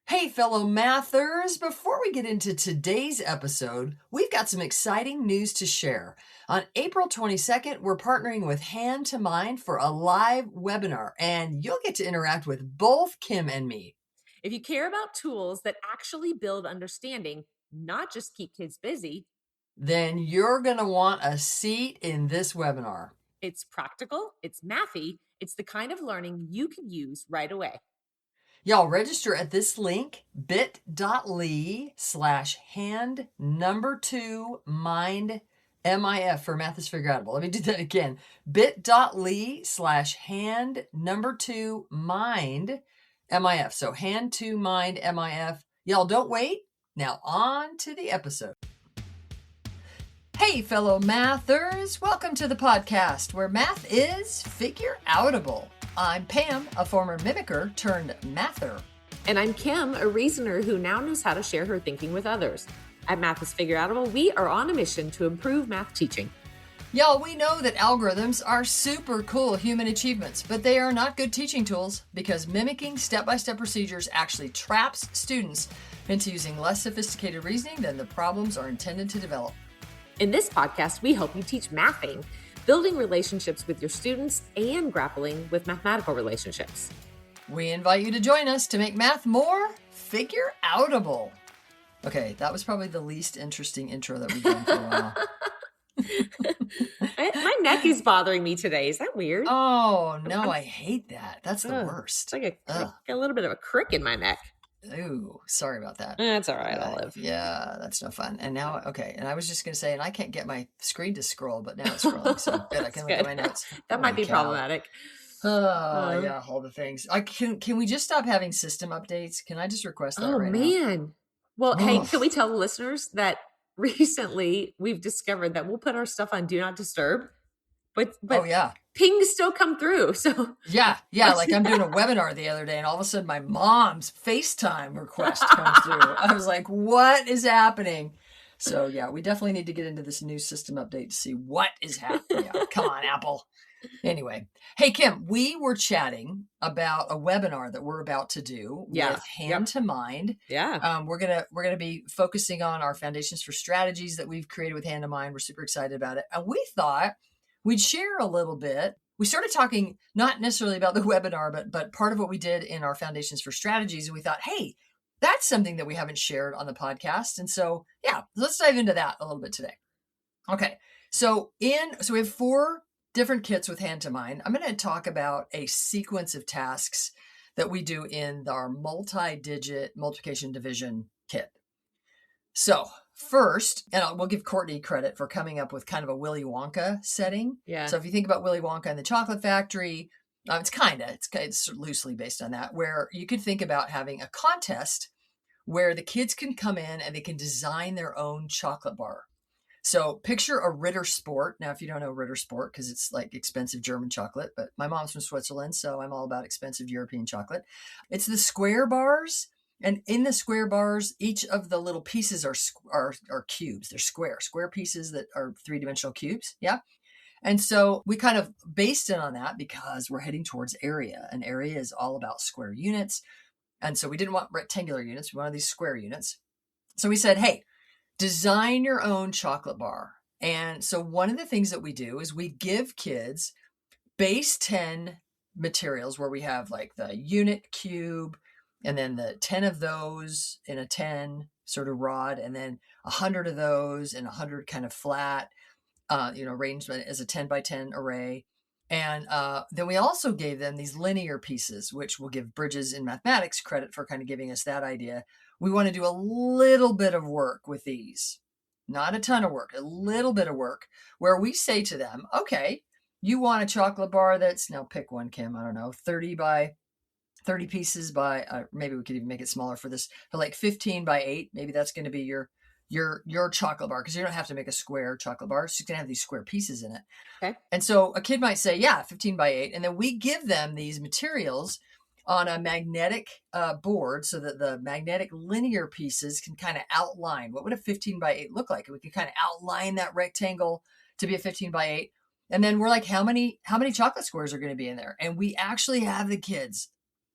Hey, fellow mathers! Before we get into today's episode, we've got some exciting news to share. On April 22nd, we're partnering with Hand to Mind for a live webinar, and you'll get to interact with both Kim and me. If you care about tools that actually build understanding, not just keep kids busy, Then you're going to want a seat in this webinar. it's practical, it's mathy, it's the kind of learning you can use right away. Y'all register at this link, bit.ly/hand2mind MIF for Math is Figureoutable. Let me do that again. bit.ly/hand2mind MIF. So hand2mind MIF. Y'all don't wait. Now on to the episode. Hey, fellow mathers. Welcome to the podcast where math is figure-outable. I'm Pam, a former mimicker turned mather. And I'm Kim, a reasoner who now knows how to share her thinking with others. At Math is Figureoutable, we are on a mission to improve math teaching. Y'all, we know that algorithms are super cool human achievements, but they are not good teaching tools because mimicking step-by-step procedures actually traps students into using less sophisticated reasoning than the problems are intended to develop. In this podcast, we help you teach mathing, building relationships with your students, and grappling with mathematical relationships. We invite you to join us to make math more figure-outable. Okay, that was probably the least interesting intro that we've done for a while. My neck is bothering me today. Is that weird? Oh, no, I hate that. That's the worst. It's like a little bit of a crick in my neck. Ooh, sorry about that. That's all right, I'll live. Yeah, that's no fun. And now, okay, and I was just going to say, and I can't get my screen to scroll, but now it's scrolling, so good, I can look at my notes. That might be problematic. Oh, yeah, all the things. Can we just stop having system updates? Can I just request that right now? Oh, man. Well, hey, can we tell the listeners that recently we've discovered that we'll put our stuff on Do Not Disturb, but oh, yeah. pings still come through. So yeah, like I'm doing a webinar the other day, and all of a sudden my mom's FaceTime request comes through. I was like, what is happening? So yeah, we definitely need to get into this new system update to see what is happening. Yeah, come on, Apple. Anyway, hey Kim, we were chatting about a webinar that we're about to do with Hand to Mind. Yeah. We're gonna be focusing on our foundations for strategies that we've created with Hand to Mind. We're super excited about it, and we thought we'd share a little bit. We started talking not necessarily about the webinar, but part of what we did in our foundations for strategies, and we thought, hey, that's something that we haven't shared on the podcast, and so yeah, let's dive into that a little bit today. Okay, so we have 4 different kits with Hand to Mind. I'm going to talk about a sequence of tasks that we do in our multi-digit multiplication division kit. So first, and we'll give Courtney credit for coming up with kind of a Willy Wonka setting. Yeah. So if you think about Willy Wonka and the Chocolate Factory, it's loosely based on that, where you could think about having a contest where the kids can come in and they can design their own chocolate bar. So picture a Ritter Sport. Now, if you don't know Ritter Sport, because it's like expensive German chocolate, but my mom's from Switzerland, so I'm all about expensive European chocolate. It's the square bars. And in the square bars, each of the little pieces are cubes. They're square pieces that are 3-dimensional cubes. Yeah. And so we kind of based it on that because we're heading towards area. And area is all about square units. And so we didn't want rectangular units. We wanted these square units. So we said, hey, design your own chocolate bar. And so one of the things that we do is we give kids base 10 materials where we have like the unit cube, and then the 10 of those in a 10 sort of rod, and then 100 of those and 100 kind of flat, arranged as a 10 by 10 array. And then we also gave them these linear pieces, which will give Bridges in mathematics credit for kind of giving us that idea. We want to do a little bit of work with these, not a ton of work, a little bit of work where we say to them, okay, you want a chocolate bar that's, now pick one, Kim, I don't know, 30 pieces by, maybe we could even make it smaller for this, but like 15 by 8. Maybe that's going to be your chocolate bar, because you don't have to make a square chocolate bar. It's just going to have these square pieces in it. Okay. And so a kid might say, yeah, 15 by 8. And then we give them these materials on a magnetic board so that the magnetic linear pieces can kind of outline what would a 15 by 8 look like. And we can kind of outline that rectangle to be a 15 by 8. And then we're like, how many chocolate squares are going to be in there? And we actually have the kids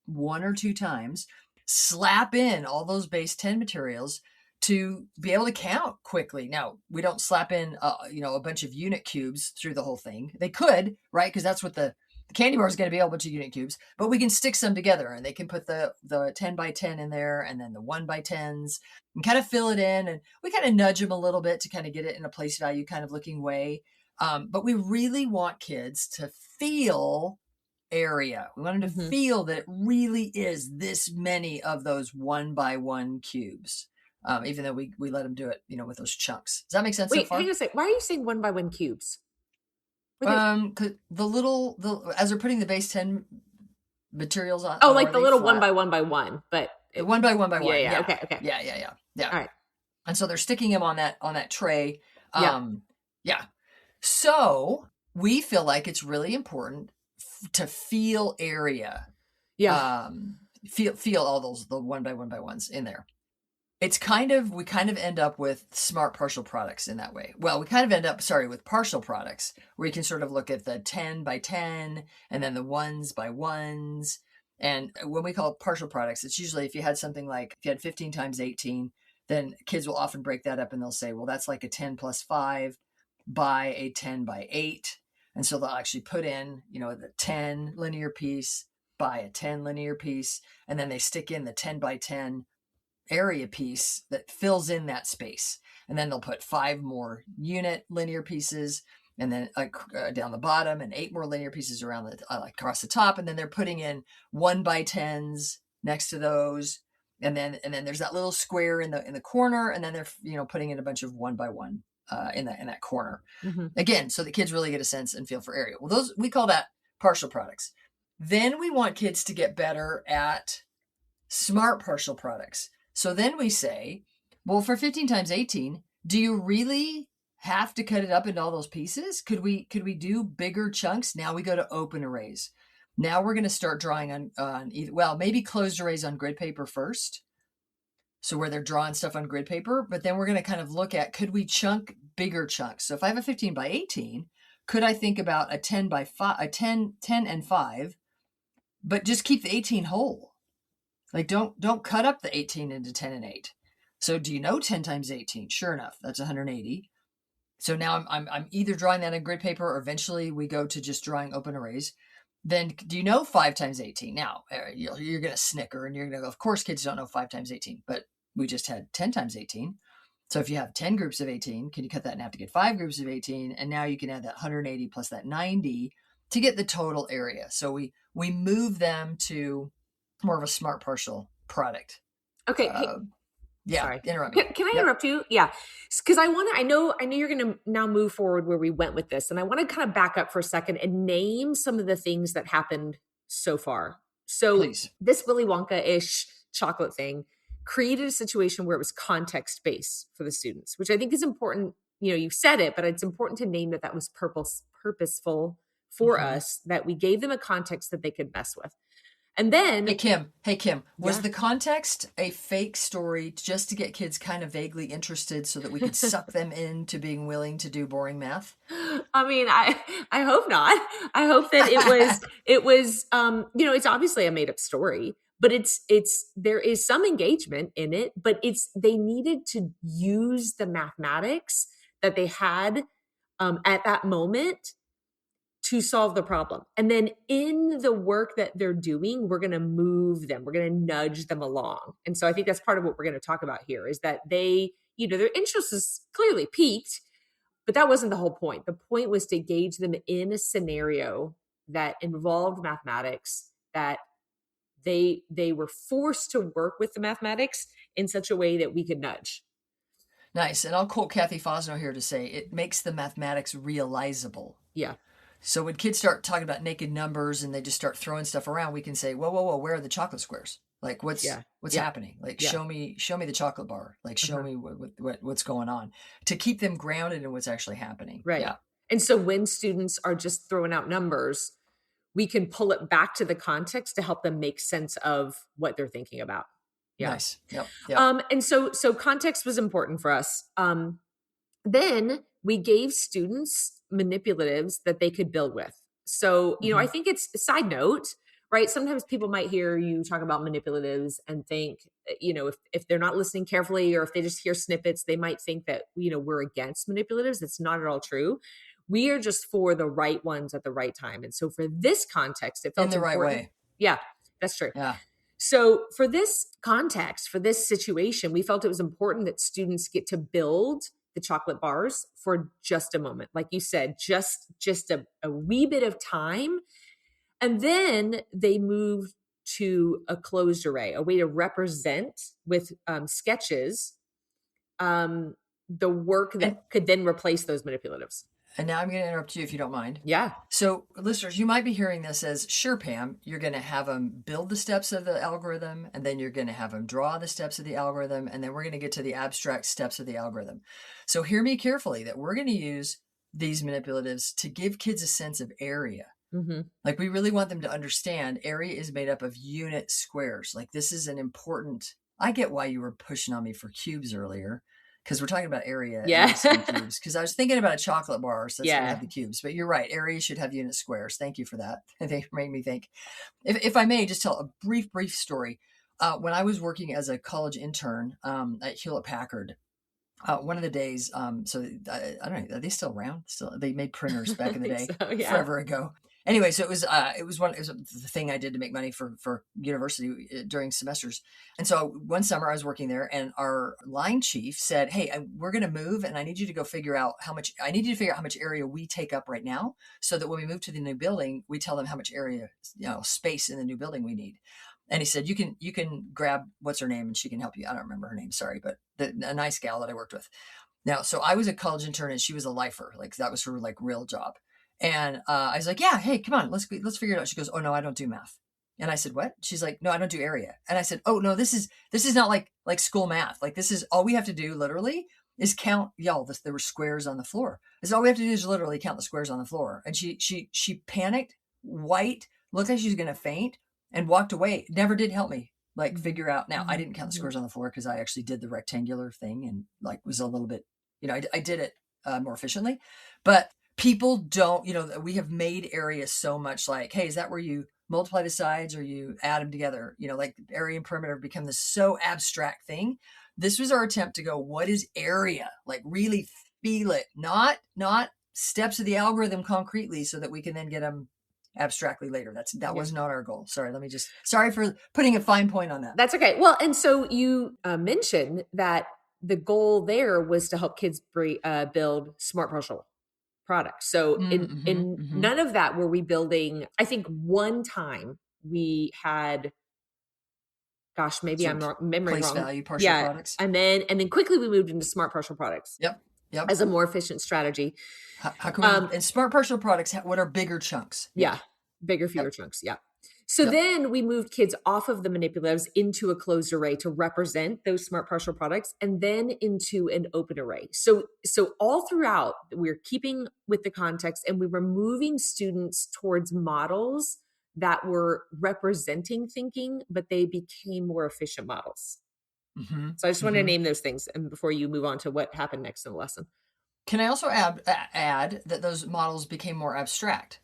1 or 2 times slap in all those base 10 materials to be able to count quickly. Now, we don't slap in, a bunch of unit cubes through the whole thing. They could, right? Because that's what the candy bar is going to be, a bunch of unit cubes, but we can stick some together, and they can put the 10 by 10 in there, and then the 1 by 10s, and kind of fill it in. And we kind of nudge them a little bit to kind of get it in a place value kind of looking way. But we really want kids to feel area. We want them to feel that it really is this many of those 1 by 1 cubes. Even though we let them do it, with those chunks. Does that make sense so far? Hang on a second. Why are you saying 1 by 1 cubes? Cause as they're putting the base 10 materials on. Oh, like the little flat? 1 by 1 by 1, but 1 by 1 by 1. Yeah. Okay. Yeah. All right. And so they're sticking them on that tray. Yeah. So we feel like it's really important to feel area. Yeah. Feel all those, the 1 by 1 by 1s in there. We kind of end up with smart partial products in that way. Well, we kind of end up, with partial products, where you can sort of look at the 10 by 10 and then the 1s by 1s. And when we call it partial products, it's usually if you had something like, if you had 15 times 18, then kids will often break that up and they'll say, well, that's like a 10 plus 5 by a 10 by 8. And so they'll actually put in, the 10 linear piece by a 10 linear piece. And then they stick in the 10 by 10 area piece that fills in that space. And then they'll put 5 more unit linear pieces, and then down the bottom, and 8 more linear pieces around across the top. And then they're putting in 1 by 10s next to those. And then there's that little square in the corner. And then they're, putting in a bunch of 1 by 1 in that corner. Again, so the kids really get a sense and feel for area. Well, we call that partial products. Then we want kids to get better at smart partial products. So then we say, well, for 15 times 18, do you really have to cut it up into all those pieces? Could we do bigger chunks? Now we go to open arrays. Now we're going to start drawing on maybe closed arrays on grid paper first. So where they're drawing stuff on grid paper, but then we're going to kind of look at, could we chunk bigger chunks? So if I have a 15 by 18, could I think about a 10 by 5, a 10 and 5, but just keep the 18 whole? Like don't cut up the 18 into 10 and 8. So do you know 10 times 18? Sure enough, that's 180. So now I'm either drawing that on grid paper, or eventually we go to just drawing open arrays. Then do you know 5 times 18? Now you're going to snicker and you're going to go, of course kids don't know 5 times 18, but we just had 10 times 18. So if you have 10 groups of 18, can you cut that in half to get 5 groups of 18? And now you can add that 180 plus that 90 to get the total area. So we move them to more of a smart partial product. Okay. Sorry. Interrupt me. Can I interrupt you? Yeah. Because I know you're going to now move forward where we went with this. And I want to kind of back up for a second and name some of the things that happened so far. So Please. This Willy Wonka-ish chocolate thing created a situation where it was context-based for the students, which I think is important. You've said it, but it's important to name that was purposeful for us, that we gave them a context that they could mess with. And then, hey Kim, was the context a fake story just to get kids kind of vaguely interested so that we could suck them into being willing to do boring math? I mean, I hope not. I hope that it was it's obviously a made up story, but there is some engagement in it, but they needed to use the mathematics that they had at that moment to solve the problem. And then in the work that they're doing, we're going to move them. We're going to nudge them along. And so I think that's part of what we're going to talk about here, is that their interest is clearly peaked, but that wasn't the whole point. The point was to engage them in a scenario that involved mathematics, that they were forced to work with the mathematics in such a way that we could nudge. Nice. And I'll quote Kathy Fosno here to say, it makes the mathematics realizable. Yeah. So when kids start talking about naked numbers and they just start throwing stuff around, we can say, whoa, where are the chocolate squares? Like what's happening? Like show me the chocolate bar. Like show me what's going on, to keep them grounded in what's actually happening. Right. Yeah. And so when students are just throwing out numbers, we can pull it back to the context to help them make sense of what they're thinking about. Yeah. Nice. Yep. And so context was important for us. Then we gave students manipulatives that they could build with. So, I think it's a side note, right? Sometimes people might hear you talk about manipulatives and think, if they're not listening carefully, or if they just hear snippets, they might think that, we're against manipulatives. It's not at all true. We are just for the right ones at the right time. And so for this context, it In felt the right important. way. Yeah, that's true. Yeah. So for this context, for this situation, we felt it was important that students get to build the chocolate bars for just a moment. Like you said, just a wee bit of time. And then they moved to a closed array, a way to represent with sketches the work And that could then replace those manipulatives. now I'm going to interrupt you if you don't mind. Yeah. So, listeners, you might be hearing this as, sure, Pam, you're going to have them build the steps of the algorithm, and then you're going to have them draw the steps of the algorithm, and then we're going to get to the abstract steps of the algorithm. So hear me carefully that we're going to use these manipulatives to give kids a sense of area. Mm-hmm. Like, we really want them to understand area is made up of unit squares. Like, this is an important, I get why you were pushing on me for cubes earlier, because we're talking about area Yeah. and cubes. Because I was thinking about a chocolate bar, so that's why we Yeah. have the cubes. But you're right, area should have unit squares. Thank you for that. They made me think. If I may, just tell a brief story. When I was working as a college intern at Hewlett Packard, one of the days, so I don't know, are they still around? Still, they made printers back in the day, so, yeah. forever ago. Anyway, so it was the thing I did to make money for university during semesters. And so one summer I was working there, and our line chief said, "Hey, we're going to move, and I need you to go figure out how much. I need you to figure out how much area we take up right now, so that when we move to the new building, we tell them how much area, space in the new building we need." And he said, you can grab what's her name and she can help you. I don't remember her name. Sorry, but a nice gal that I worked with. Now, so I was a college intern and she was a lifer. Like, that was her like real job. And I was like, yeah, hey, come on, let's figure it out. She goes, oh no, I don't do math. And I said, what? She's like, no, I don't do area. And I said, oh no, this is not like school math. Like, this is all we have to do literally is count, y'all. There were squares on the floor. This is all we have to do is literally count the squares on the floor. And she panicked, white, looked like she was gonna faint, and walked away. Never did help me like figure out. Now, I didn't count the squares on the floor because I actually did the rectangular thing and like was a little bit, I did it more efficiently. But people don't, we have made area so much like, hey, is that where you multiply the sides or you add them together? Like area and perimeter become this so abstract thing. This was our attempt to go, what is area? Like, really feel it, not steps of the algorithm concretely so that we can then get them abstractly later. That was not our goal. Sorry for putting a fine point on that. That's okay. Well, and so you mentioned that the goal there was to help kids build smart partial products. So in none of that were we building. I think one time we had, gosh, maybe I'm memory place wrong. Value partial products. And then quickly we moved into smart partial products. Yep. As a more efficient strategy. How can we, and smart partial products, what are bigger chunks? Yeah. Bigger, fewer chunks. Yeah. So then we moved kids off of the manipulatives into a closed array to represent those smart partial products, and then into an open array. So all throughout, we're keeping with the context, and we were moving students towards models that were representing thinking, but they became more efficient models. So I just want to name those things, and before you move on to what happened next in the lesson. Can I also add that those models became more abstract?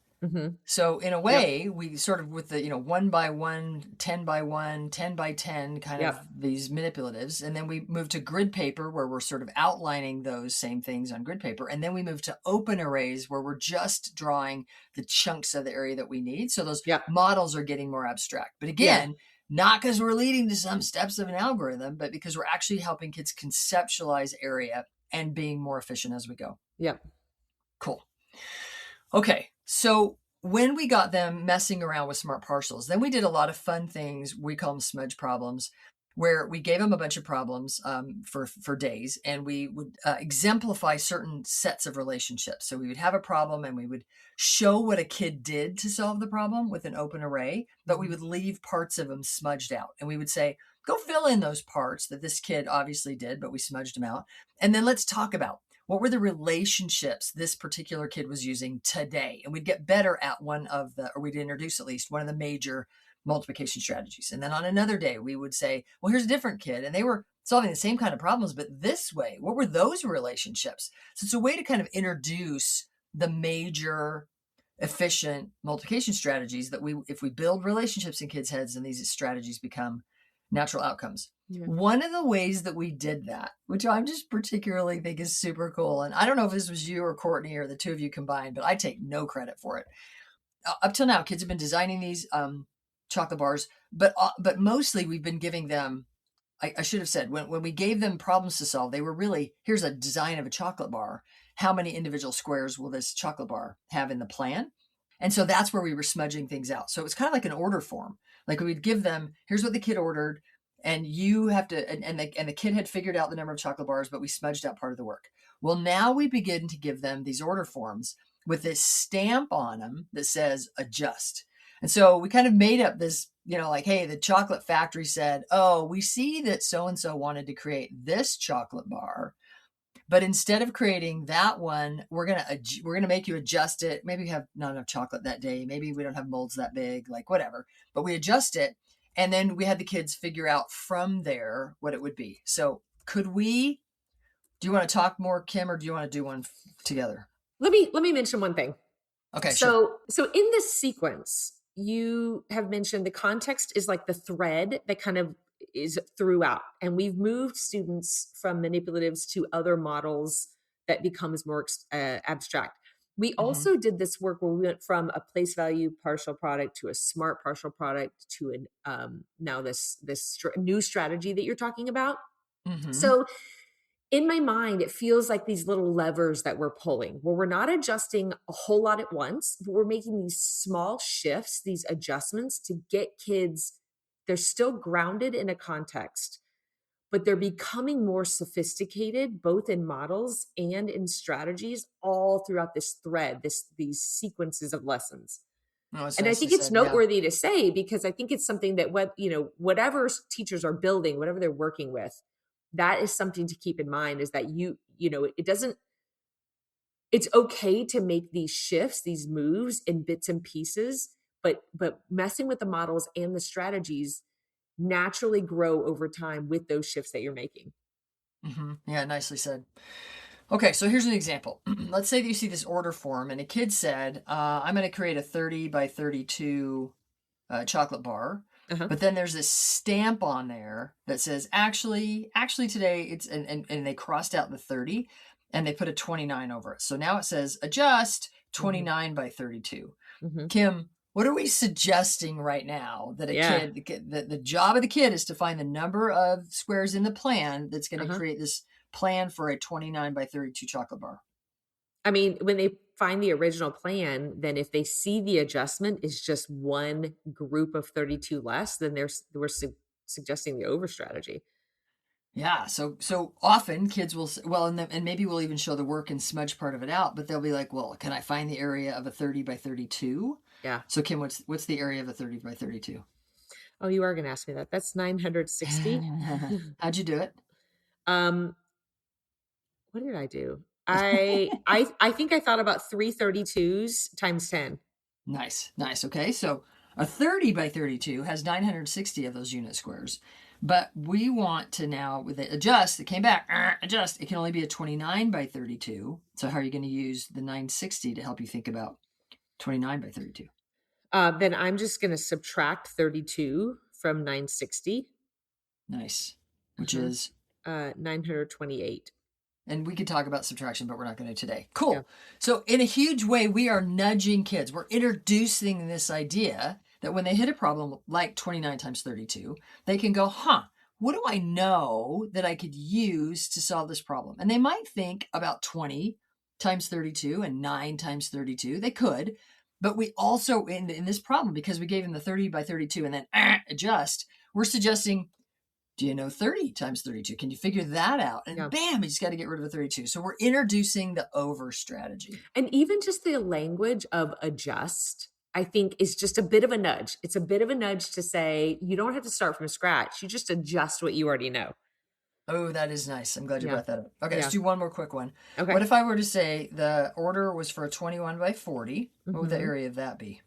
So in a way, we sort of, with the 1 by 1, 10 by 1, 10 by 10 kind of these manipulatives, and then we moved to grid paper where we're sort of outlining those same things on grid paper, and then we moved to open arrays where we're just drawing the chunks of the area that we need. So those models are getting more abstract. But again, not because we're leading to some steps of an algorithm, but because we're actually helping kids conceptualize area and being more efficient as we go. Yep. Cool. Okay. So when we got them messing around with smart partials, then we did a lot of fun things. We call them smudge problems, where we gave them a bunch of problems for days, and we would exemplify certain sets of relationships. So we would have a problem and we would show what a kid did to solve the problem with an open array, but we would leave parts of them smudged out. And we would say, go fill in those parts that this kid obviously did, but we smudged them out. And then let's talk about what were the relationships this particular kid was using today. And we'd get better at we'd introduce at least one of the major multiplication strategies. And then on another day, we would say, well, here's a different kid, and they were solving the same kind of problems, but this way. What were those relationships? So it's a way to kind of introduce the major efficient multiplication strategies that if we build relationships in kids' heads, and these strategies become natural outcomes. Yeah. One of the ways that we did that, which I'm just particularly think is super cool, and I don't know if this was you or Courtney or the two of you combined, but I take no credit for it. Up till now, kids have been designing these chocolate bars, but mostly we've been giving them, I should have said, when we gave them problems to solve, they were really, here's a design of a chocolate bar. How many individual squares will this chocolate bar have in the plan? And so that's where we were smudging things out. So it was kind of like an order form. Like we'd give them, here's what the kid ordered, and you have to, and the kid had figured out the number of chocolate bars, but we smudged out part of the work. Well, now we begin to give them these order forms with this stamp on them that says adjust. And so we kind of made up this, like, hey, the chocolate factory said, oh, we see that so-and-so wanted to create this chocolate bar, but instead of creating that one, we're going to make you adjust it. Maybe we have not enough chocolate that day. Maybe we don't have molds that big, like whatever, but we adjust it. And then we had the kids figure out from there what it would be. So do you want to talk more, Kim, or do you want to do one together? Let me mention one thing. Okay, sure. So in this sequence, you have mentioned the context is like the thread that kind of is throughout. And we've moved students from manipulatives to other models that becomes more abstract. We also did this work where we went from a place value partial product to a smart partial product to now this new strategy that you're talking about. So in my mind, it feels like these little levers that we're pulling where we're not adjusting a whole lot at once, but we're making these small shifts, these adjustments to get kids, they're still grounded in a context, but they're becoming more sophisticated, both in models and in strategies, all throughout this thread, these sequences of lessons. Oh, and I think it's noteworthy to say, because I think it's something that whatever teachers are building, whatever they're working with, that is something to keep in mind, is that it's okay to make these shifts, these moves in bits and pieces, but messing with the models and the strategies naturally grow over time with those shifts that you're making. Yeah, nicely said. Okay, so here's an example. Let's say that you see this order form and a kid said, I'm going to create a 30 by 32 chocolate bar. But then there's this stamp on there that says, actually today it's, and they crossed out the 30 and they put a 29 over it. So now it says adjust 29 by 32. Kim, what are we suggesting right now that the job of the kid is to find the number of squares in the plan that's going to create this plan for a 29 by 32 chocolate bar? I mean, when they find the original plan, then if they see the adjustment is just one group of 32 less, then we're suggesting the over strategy. Yeah. So often kids will, and maybe we'll even show the work and smudge part of it out, but they'll be like, well, can I find the area of a 30 by 32? Yeah. So Kim, what's the area of a 30 by 32? Oh, you are going to ask me that. That's 960. How'd you do it? What did I do? I think I thought about 332s times 10. Nice. Okay. So a 30 by 32 has 960 of those unit squares. But we want to now, with it adjust, it came back, adjust, it can only be a 29 by 32. So how are you going to use the 960 to help you think about 29 by 32? Then I'm just going to subtract 32 from 960. Nice. Which is? 928. And we could talk about subtraction, but we're not going to today. Cool. Yeah. So in a huge way, we are nudging kids. We're introducing this idea that when they hit a problem like 29 times 32, they can go, what do I know that I could use to solve this problem? And they might think about 20 times 32 and 9 times 32. They could. But we also, in this problem, because we gave them the 30 by 32 and then adjust, we're suggesting, do you know 30 times 32? Can you figure that out? And bam, you just got to get rid of the 32. So we're introducing the over strategy. And even just the language of adjust, I think, is just a bit of a nudge. It's a bit of a nudge to say, you don't have to start from scratch. You just adjust what you already know. Oh, that is nice. I'm glad you brought that up. Okay, let's do one more quick one. Okay. What if I were to say the order was for a 21 by 40? What would the area of that be?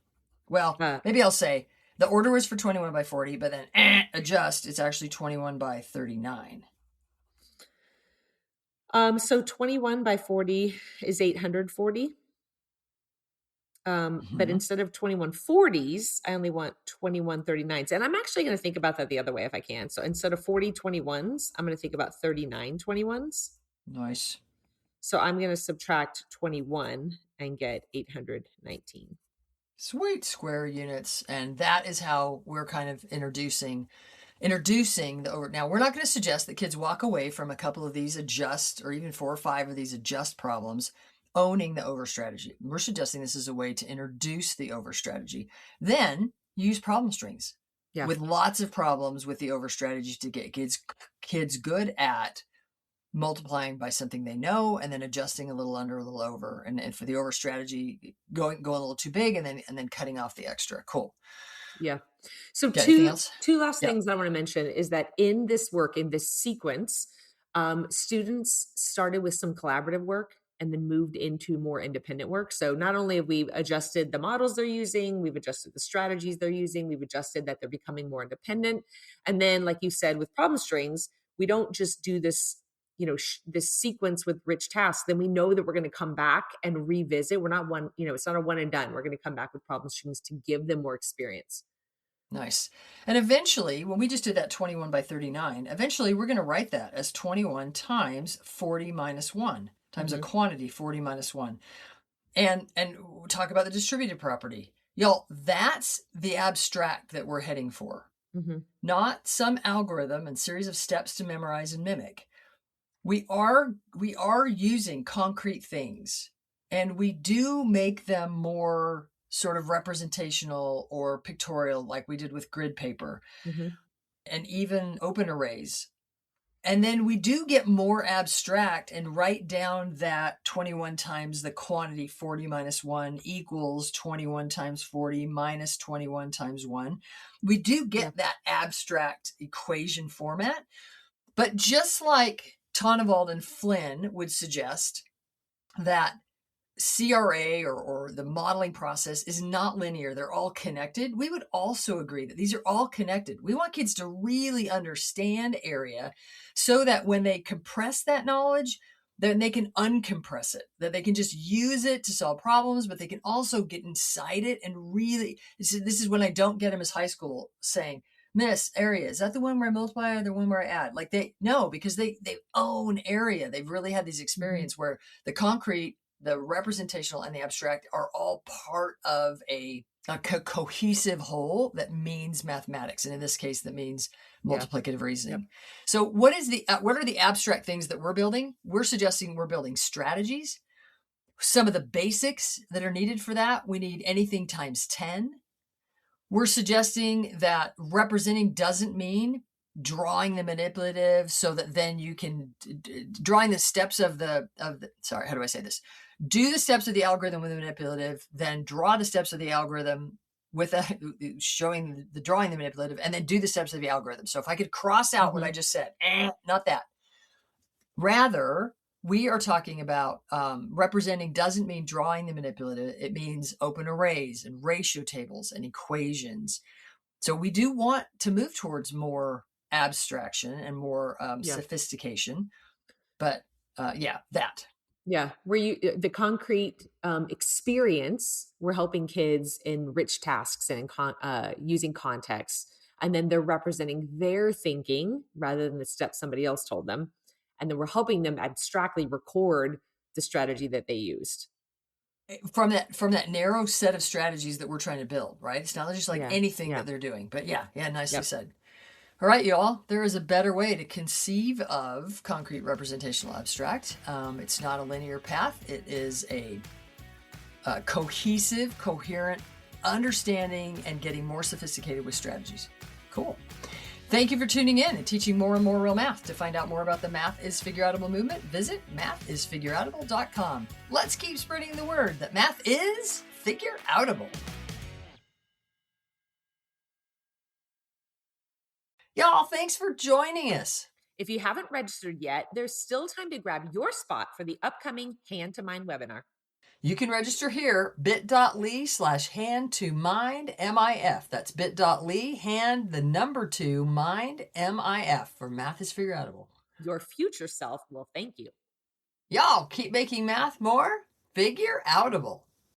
Well, maybe I'll say the order was for 21 by 40, but then adjust, it's actually 21 by 39. So 21 by 40 is 840. But Mhm. instead of 2140s, I only want 2139s. And I'm actually going to think about that the other way if I can. So instead of 40 21s, I'm going to think about 39 21s. Nice. So I'm going to subtract 21 and get 819. Sweet square units. And that is how we're kind of introducing the over. Now, we're not going to suggest that kids walk away from a couple of these adjust or even 4 or 5 of these adjust problems owning the over strategy. We're suggesting this is a way to introduce the over strategy. Then use problem strings Yeah. with lots of problems with the over strategy to get kids good at multiplying by something they know and then adjusting a little under, a little over. And for the over strategy, going a little too big and then cutting off the extra. Cool. Yeah. So Got anything two else? two last Yeah. things I want to mention is that in this work, in this sequence, students started with some collaborative work and then moved into more independent work. So not only have we adjusted the models they're using, we've adjusted the strategies they're using, we've adjusted that they're becoming more independent. And then, like you said, with problem strings, we don't just do this, this sequence with rich tasks. Then we know that we're going to come back and revisit. We're not one, it's not a one and done. We're going to come back with problem strings to give them more experience. Nice. And eventually, when we just did that 21 by 39, eventually we're going to write that as 21 times 40 minus 1 times a Hmm. quantity 40 minus 1. And we'll talk about the distributed property. Y'all, that's the abstract that we're heading for. Hmm. Not some algorithm and series of steps to memorize and mimic. We are using concrete things, and we do make them more sort of representational or pictorial, like we did with grid paper Hmm. and even open arrays. And then we do get more abstract and write down that 21 times the quantity 40 minus 1 equals 21 times 40 minus 21 times 1. We do Yeah. get that abstract equation format. But just like Tonevald and Flynn would suggest that CRA or the modeling process is not linear, they're all connected, we would also agree that these are all connected. We want kids to really understand area so that when they compress that knowledge, then they can uncompress it, that they can just use it to solve problems, but they can also get inside it and really, this is when I don't get them as high school saying, Miss, area, is that the one where I multiply or the one where I add? Like they no, because they own area. They've really had these Hmm. experience where the concrete, the representational, and the abstract are all part of a cohesive whole that means mathematics, and in this case, that means Yeah. multiplicative Yep. reasoning. So, what are the abstract things that we're building? We're suggesting we're building strategies. Some of the basics that are needed for that, we need anything times 10. We're suggesting that representing doesn't mean drawing the manipulative so that then you can drawing the steps of the sorry, how do I say this? Do the steps of the algorithm with the manipulative, then draw the steps of the algorithm with showing the drawing the manipulative, and then do the steps of the algorithm. So if I could cross out what I Hmm. just said, not that. Rather, we are talking about representing doesn't mean drawing the manipulative. It means open arrays and ratio tables and equations. So we do want to move towards more abstraction and more Yeah. sophistication. But yeah, that. Yeah. Where the concrete experience, we're helping kids in rich tasks and using context. And then they're representing their thinking rather than the steps somebody else told them. And then we're helping them abstractly record the strategy that they used. From that narrow set of strategies that we're trying to build, right? It's not just like Yeah. anything that Yeah. they're doing. But yeah, nicely Yep. said. All right, y'all. There is a better way to conceive of concrete representational abstract. It's not a linear path. It is a cohesive, coherent understanding and getting more sophisticated with strategies. Cool. Thank you for tuning in and teaching more and more real math. To find out more about the Math is Figureoutable movement, visit mathisfigureoutable.com. Let's keep spreading the word that math is figureoutable. Y'all, thanks for joining us. If you haven't registered yet, there's still time to grab your spot for the upcoming Hand to Mind webinar. You can register here, bit.ly/hand2mind-MIF. That's bit.ly, hand the number 2, mind, MIF for Math is Figureoutable. Your future self will thank you. Y'all keep making math more figureoutable.